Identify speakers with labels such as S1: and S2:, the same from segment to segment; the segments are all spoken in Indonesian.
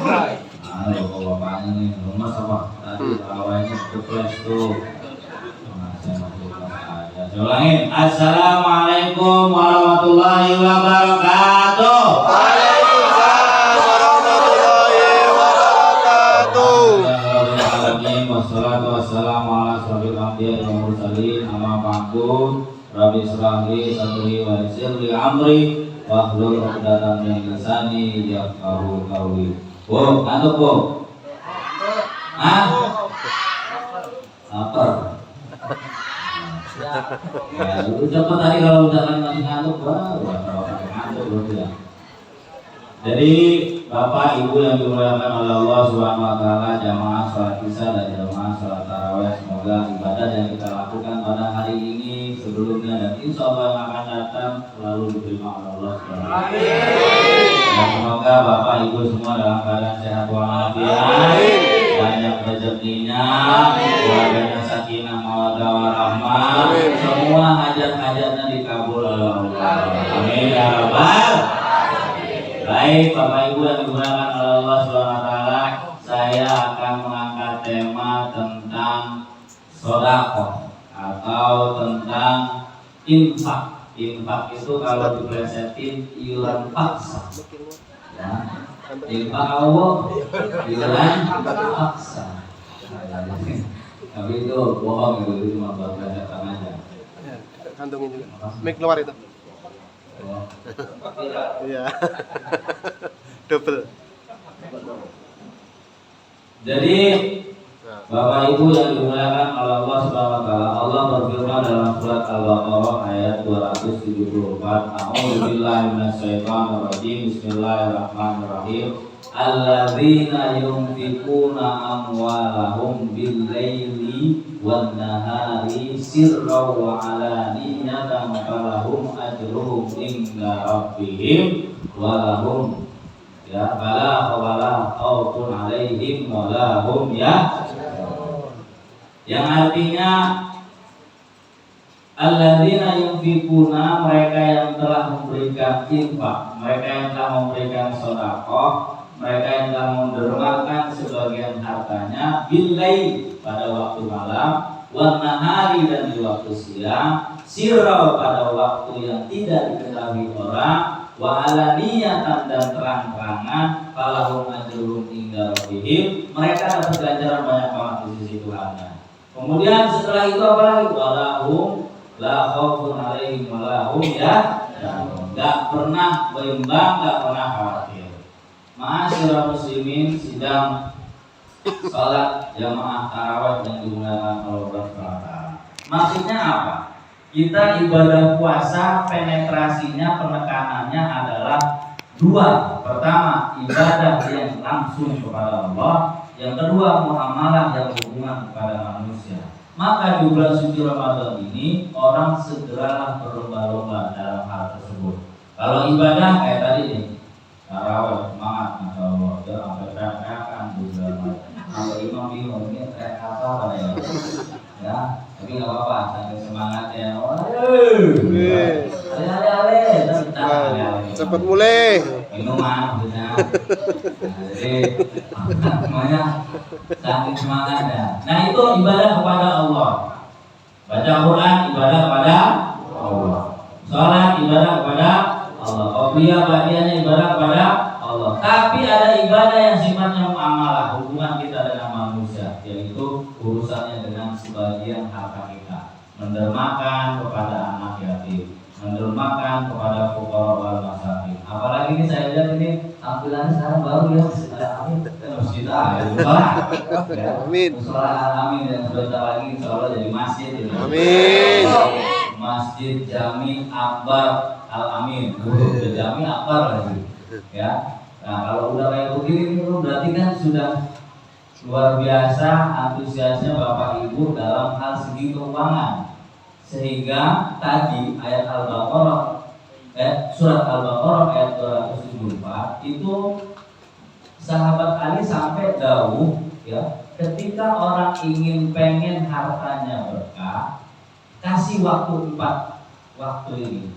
S1: Halo, bapaknya nih, rumah apa? Tadi awalnya keples tuh. Saya ulangin. Assalamualaikum warahmatullahi wabarakatuh.
S2: Waalaikumsalam warahmatullahi wabarakatuh.
S1: Wassalatu wassalamu ala asrofil anbiya'i wal mursalin. Amma ba'du. Rabbi shrah li sadri wa yassir li amri wahlul 'uqdatam min lisani yafqahu qawli. Bu, ngantuk Bu? Hah? Lapar. Ya, lu cepet tadi kalau udah masih ngantuk, wah, ngantuk berarti ya. Jadi Bapak Ibu yang dimuliakan oleh Allah Subhanahu wa taala, jamaah salat Isya dan jamaah salat tarawih, semoga ibadah yang kita lakukan pada hari ini sebelumnya dan insya Allah yang akan datang selalu diterima oleh Allah Subhanahu wa taala. Dan semoga Bapak Ibu semua dalam keadaan sehat walafiat, banyak rezekinya, keluarganya sakinah mawaddah warahmah, semua hajat-hajatnya dikabul oleh Allah. Amin ya rabbal. Baik, Bapak Ibu yang dimuliakan oleh Allah SWT, saya akan mengangkat tema tentang sedekah atau tentang infak. Infak itu kalau diplesetin iuran paksa. Ya. Infak Allah, iuran paksa. Tapi itu bohong, itu cuma buat plesetan aja.
S2: Kantongin juga. Mic keluar itu. Iya. Double.
S1: Jadi Bapak Ibu yang dimuliakan oleh Allah Subhanahu wa taala, Allah berfirman dalam surat Al-Baqarah ayat 274, A'udzubillahi minasyaitonir rajim. Bismillahirrahmanirrahim. Alladzina yunfikuna amwalahum bil-laili wan-nahari sirran wa 'alaniyatan falahum ajruhum inda rabbihim wa lahum fala khaufun 'alaihim wa lahum yang artinya alladzina yunfikuna, mereka yang telah memberikan infak, mereka yang telah memberikan sedekah, mereka yang telah mendermakan sebagian hartanya bil-lail pada waktu malam, wan nahari dan di waktu siang, sirra pada waktu yang tidak diketahui orang, wa alaniyatan dan terang-terangan, falahum ajruhum inda rabbihim, mereka dapat ganjaran banyak banget di sisi Tuhannya. Kemudian setelah itu apa lagi? Walahum la khaufun 'alaihim wa lahum enggak pernah bimbang, enggak pernah khawatir. Ma'asyiral muslimin, sidang salat jamaah tarawih yang dimuliakan oleh Allah Subhanahu. Maksudnya apa? Kita ibadah puasa penetrasinya, penekanannya adalah dua. Pertama, ibadah yang langsung kepada Allah. Yang kedua, muamalah yang hubungan kepada manusia. Maka di bulan suci Ramadan ini orang segeralah berlomba-lomba dalam hal tersebut. Kalau ibadah kayak tadi nih, tarawih semangat, masya Allah, dia sampai teriak-teriakan juga. Kalau imam bingung ini teriak apa ya, tapi nggak apa-apa, sampai semangatnya.
S2: Cepat mulai.
S1: Minuman maksudnya. Jadi semuanya saking semangatnya. Nah itu ibadah kepada Allah. Baca Quran ibadah kepada Allah. Sholat ibadah kepada Allah. Qobliyah ba'diyahnya ibadah kepada Allah. Tapi ada ibadah yang sifatnya muamalah, hubungan kita dengan manusia, yaitu urusannya dengan sebagian harta kita. Mendermakan kepada anak yatim, mendermakan kepada fuqara wal masakin. Apalagi ini saya lihat ini tampilannya sekarang baru ya. Amin. Masjid Amin. Amin. Dan sebentar lagi insyaallah jadi masjid ini.
S2: Amin.
S1: Masjid Jami Akbar Al Amin. Jami Akbar lagi. Ya. Nah, kalau udah kayak begini berarti kan sudah luar biasa antusiasnya Bapak Ibu dalam hal segi keuangan. Sehingga tadi ayat Al-Baqarah surat Al-Baqarah ayat 274 itu sahabat Ali sampai jauh ya, ketika orang pengen hartanya berkah, kasih waktu 4 waktu ini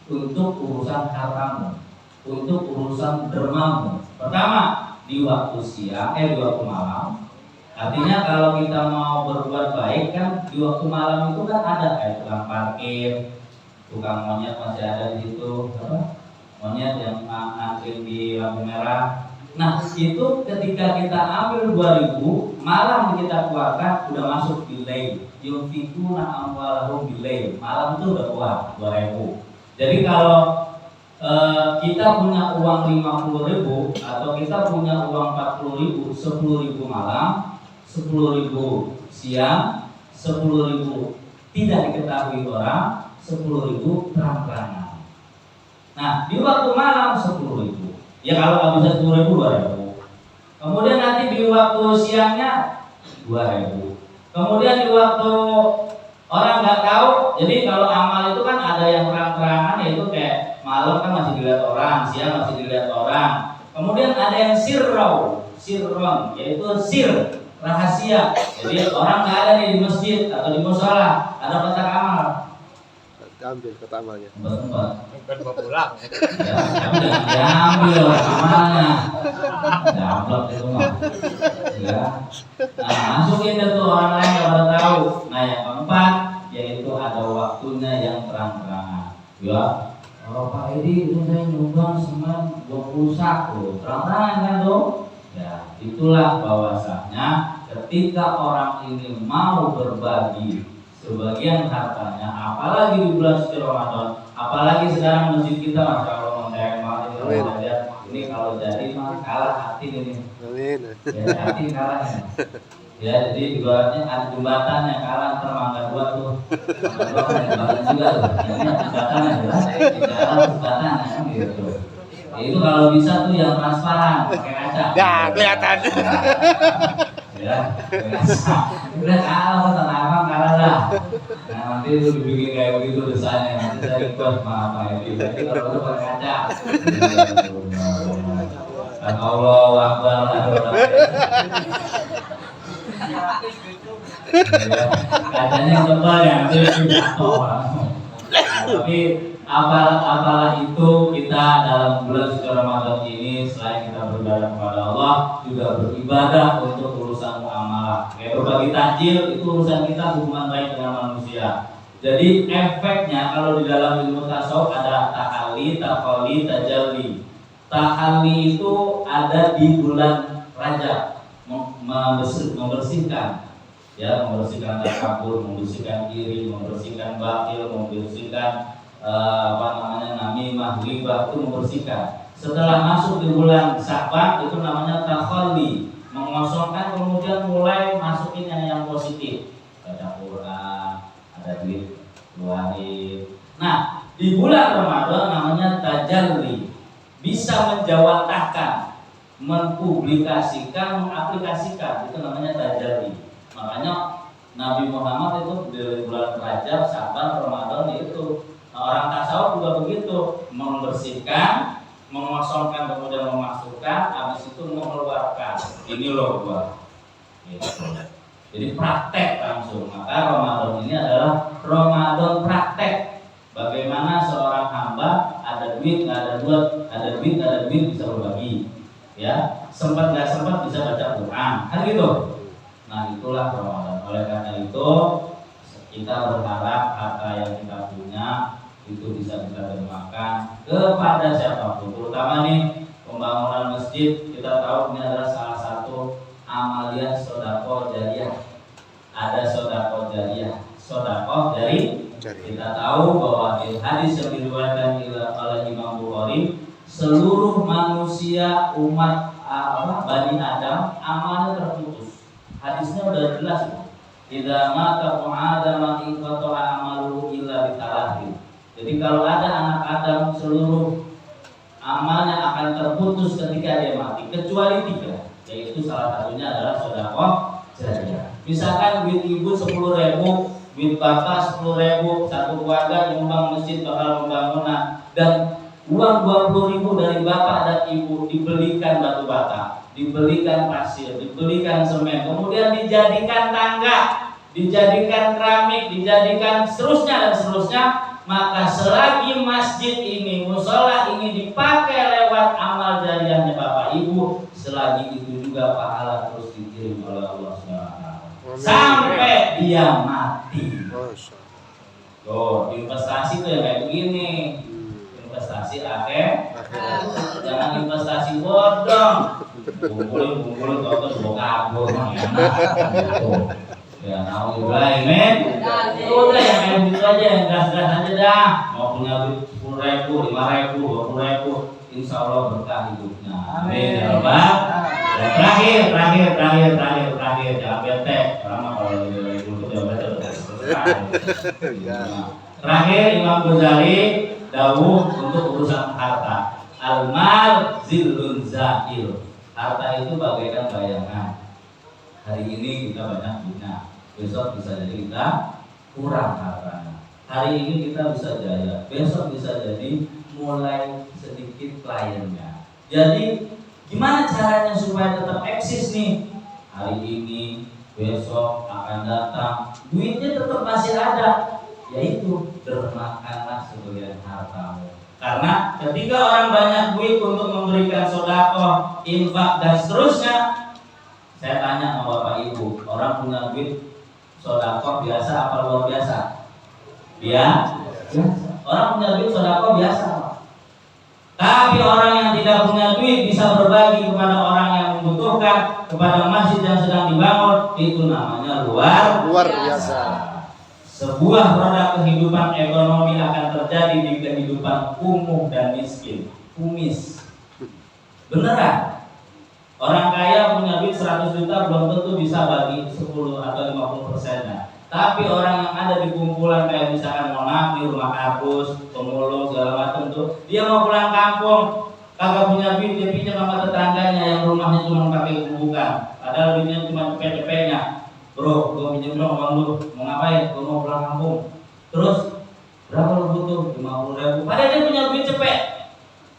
S1: untuk urusan hartamu, untuk urusan dermamu. Pertama, di waktu siang, di waktu malam. Artinya kalau kita mau berbuat baik kan di waktu malam itu kan ada kayak tukang parkir, tukang monyet masih ada di situ, apa? Monyet yang ngantri di lampu merah. Nah itu ketika kita ambil 2.000, malam kita keluarkan udah masuk bilail. Yunfikuna amwalahum bilail. Malam itu udah keluar 2.000. Jadi kalau kita punya uang 50.000 atau kita punya uang 40.000, 10.000 malam, 10.000 siang, 10.000 tidak diketahui orang, 10.000 terang-terangan. Nah di waktu malam 10.000. Ya kalau nggak bisa 10.000, 2.000. Kemudian nanti di waktu siangnya 2.000. Kemudian di waktu orang nggak tahu, jadi kalau amal itu kan ada yang terang-terangan, yaitu kayak malam kan masih dilihat orang, siang masih dilihat orang. Kemudian ada yang sirron, yaitu sir, rahasia. Jadi orang nggak ada nih di masjid atau di musola, ada kotak amal.
S2: Ambil kota amalnya.
S1: Bukan mau pulang. Ya, tapi jangan diambil amalnya. Dapat itu mah. Ya. Nah, masukin itu orang lain nggak pada tahu. Nah, yang keempat yaitu ada waktunya yang terang-terangan. Ya. Kalau Pak Edi itu saya nyumbang semen 20 saku, terang-terangan kan tuh? Ya, itulah bahwasanya ketika orang ini mau berbagi sebagian hartanya, apalagi di bulan suci Ramadan, apalagi sekarang masjid kita masya Allah mencairkan banget ini kalau jadi mah kalah hati ini.
S2: Amin.
S1: Ya, hati kalah ya. Jadi ibaratnya ada jembatan yang kalah antar Mangga 2 tuh. Mangga 2 kan ada jembatan juga tuh. Ini jembatan yang jelas, di jalan jembatan kan gitu. Ya, itu kalau bisa tuh yang transparan pakai kaca.
S2: Ya kelihatan.
S1: Ya, udah kalah tenang kalah dah. Nah nanti itu dibikin kayak begitu dosanya, nanti saya ikut apa ini. Jadi kalau itu pakai kaca. Allah Akbar. Kacanya tebal ya, nanti jatuh. Tapi apalah itu kita dalam bulan suci Ramadan ini selain kita beribadah kepada Allah juga beribadah untuk urusan muamalah. Kayak berbagi takjil itu urusan kita hubungan baik dengan manusia. Jadi efeknya kalau di dalam ilmu tasawuf ada tahalli, tafali, tajalli. Tahalli itu ada di bulan Rajab, membersihkan. Ya, membersihkan takabur, membersihkan iri, membersihkan batil, membersihkan namimah, ghibah, itu membersihkan. Setelah masuk di bulan Sya'ban itu namanya takhalli, mengosongkan, kemudian mulai masukin yang positif, baca Quran, ada duit keluarin. Nah di bulan Ramadan namanya tajalli, bisa menjawantahkan, mempublikasikan, mengaplikasikan, itu namanya tajalli. Makanya Nabi Muhammad itu di bulan Rajab, Sya'ban, Ramadan itu orang tasawuf juga begitu, membersihkan, mengosongkan, kemudian memasukkan, habis itu mengeluarkan. Ini loh gua. Gitu. Jadi praktek langsung. Maka Ramadan ini adalah Ramadan praktek. Bagaimana seorang hamba ada duit, nggak ada duit, ada duit bisa berbagi. Ya, sempat nggak sempat bisa baca Quran, kan gitu. Nah itulah Ramadan. Oleh karena itu kita berharap harta yang kita punya itu bisa kita terjemahkan kepada siapapun, terutama nih pembangunan masjid. Kita tahu ini adalah salah satu amalia sodako jariah. Ada sodako jariah, sodako dari kita tahu bahwa di hadis yang diriwayatkan oleh Imam Bukhari, seluruh manusia umat Bani Adam amalnya terputus. Hadisnya udah jelas. Idza mata Adam inqata'a amaluhu illa bitalahin. Jadi kalau ada anak Adam, seluruh amalnya akan terputus ketika dia mati, kecuali 3, yaitu salah satunya adalah sedekah jariah. Misalkan duit ibu 10.000, duit bapak 10.000, satu keluarga nyumbang masjid bakal pembangunan, dan uang 20.000 dari bapak dan ibu dibelikan batu bata, dibelikan pasir, dibelikan semen, kemudian dijadikan tangga, dijadikan keramik, dijadikan seterusnya dan seterusnya. Maka selagi masjid ini, musola ini dipakai lewat amal jariahnya bapak Ibu, selagi itu juga pahala terus dikirim oleh Allah SWT sampai dia mati.
S2: Masya.
S1: Tuh, investasi tuh yang kayak begini. Investasi akhir, jangan investasi bodong. Kumpulin terus bawa kabur, enak. Ya, nauzubillah, udah yang kayak gitu aja, yang gas-gas aja dah. Mau punya duit 10.000, 5.000, 20.000, insya Allah berkah hidupnya. Amin ya Rabbal. Dan terakhir, jangan bete. Lama kalau lagi untuk jangan bete. Terakhir Imam Ghazali dawuh untuk urusan harta. Al-mal zillun za'il. Harta itu bagaikan bayangan. Hari ini kita banyak punya, besok bisa jadi kita kurang hartanya. Hari ini kita bisa jaya, besok bisa jadi mulai sedikit kliennya. Jadi gimana caranya supaya tetap eksis nih? Hari ini, besok akan datang, duitnya tetap masih ada. Yaitu dermakanlah sebagian hartamu. Karena ketika orang banyak duit untuk memberikan sedekah, infak dan seterusnya, saya tanya sama Bapak Ibu, orang punya duit sedekah biasa apa luar biasa? Biasa. Orang punya duit sedekah biasa. Tapi orang yang tidak punya duit bisa berbagi kepada orang yang membutuhkan, kepada masjid yang sedang dibangun, itu namanya luar
S2: biasa.
S1: Sebuah roda kehidupan ekonomi akan terjadi di kehidupan kumuh dan miskin. Kumis. Beneran. Orang kaya punya duit 100 juta belum tentu bisa bagi 10 atau 50%-nya. Tapi orang yang ada di kumpulan kayak misalkan di rumah kardus, pemulung segala macam tuh, dia mau pulang kampung, kagak punya duit, dia pinjam sama tetangganya yang rumahnya cuma pakai kubukan. Padahal duitnya cuma cepet-cepetnya. Bro, gue pinjam dong uang lu, mau ngapain? Gue mau pulang kampung. Terus berapa lu butuh? 50.000. Padahal dia punya duit cepet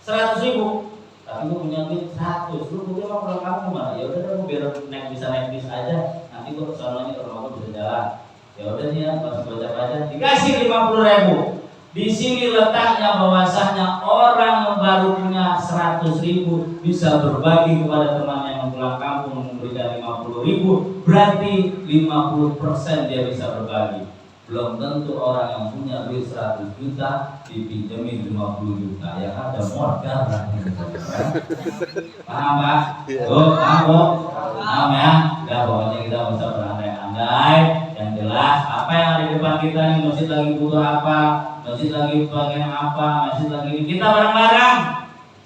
S1: 100.000. Tapi gue punya duit 100. Lu mau pulang kampung mana? Ya udah, gue biar bisa naik bis aja. Nanti gue kesananya ke rumah gue bisa jalan. Ya udah nih ya, pas baca-baca dikasih 50.000. Di sini letaknya bahwasanya orang yang baru punya 100.000 bisa berbagi kepada temannya yang pulang kampung memberikan 50.000, berarti 50% dia bisa berbagi. Belum tentu orang yang punya duit 100 juta dipinjemin 50 juta, yang ada modal lah. Paham Pak? Tuh, paham ya? Ya pokoknya kita bisa berandai-andai. Yang jelas apa yang ada di depan kita nih, masjid lagi butuh apa, masjid lagi bagian apa, masjid lagi ini, kita bareng-bareng.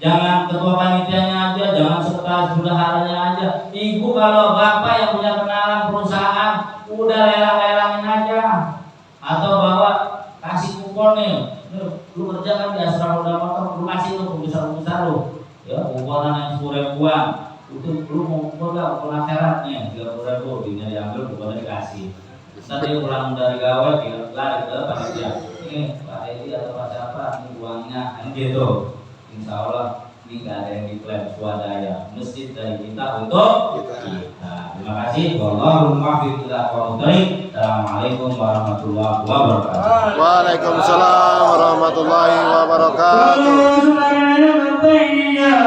S1: Jangan ketua panitianya aja, jangan sekretaris bendaharanya aja. Ibu kalau bapak yang punya kenalan perusahaan, udah lelang-lelangin aja. Atau bawa kasih kupon nih, lu kerja kan di asrama udah motor, lu kasih tuh pembesar-pembesar lu. Ya, kuponan yang 10.000-an. Itu lu mau kupon gak? Kupon akhirat nih, 30.000, dia diambil, kuponnya dikasih. Ntar dia pulang dari gawe, dia lari ke panitia. Ini Pak Edi atau Pak siapa, ini uangnya, kan gitu. Insya Allah ini gak ada yang diklaim swadaya. Masjid dari kita untuk kita. Terima kasih. Wallahul muwaffiq ila aqwamit thoriq. Assalamualaikum warahmatullahi wabarakatuh.
S2: Waalaikumsalam warahmatullahi wabarakatuh.